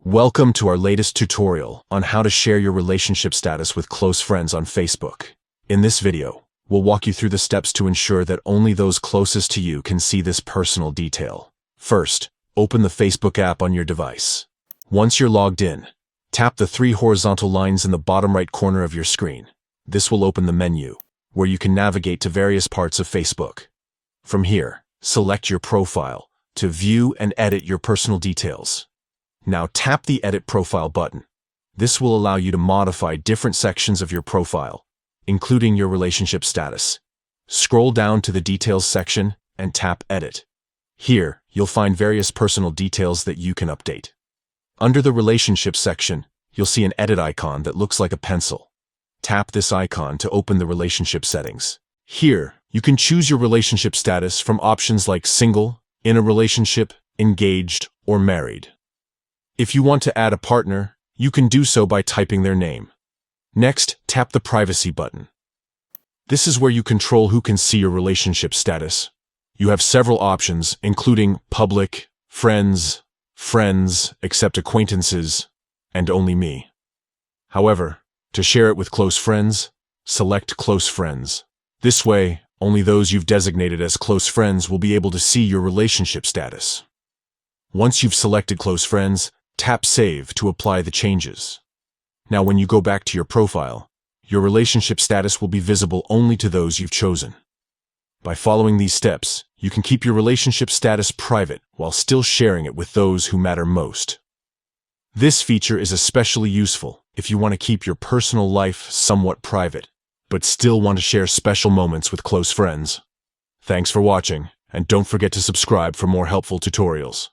Welcome to our latest tutorial on how to share your relationship status with close friends on Facebook. In this video, we'll walk you through the steps to ensure that only those closest to you can see this personal detail. First, open the Facebook app on your device. Once you're logged in, tap the three horizontal lines in the bottom right corner of your screen. This will open the menu, where you can navigate to various parts of Facebook. From here, select your profile to view and edit your personal details. Now tap the Edit Profile button. This will allow you to modify different sections of your profile, including your relationship status. Scroll down to the Details section and tap Edit. Here, you'll find various personal details that you can update. Under the Relationship section, you'll see an edit icon that looks like a pencil. Tap this icon to open the relationship settings. Here, you can choose your relationship status from options like single, in a relationship, engaged, or married. If you want to add a partner, you can do so by typing their name. Next, tap the Privacy button. This is where you control who can see your relationship status. You have several options, including public, friends, accept acquaintances, and only me. However, to share it with close friends, select Close Friends. This way, only those you've designated as close friends will be able to see your relationship status. Once you've selected Close Friends, tap Save to apply the changes. Now when you go back to your profile, your relationship status will be visible only to those you've chosen. By following these steps, you can keep your relationship status private while still sharing it with those who matter most. This feature is especially useful if you want to keep your personal life somewhat private, but still want to share special moments with close friends. Thanks for watching, and don't forget to subscribe for more helpful tutorials.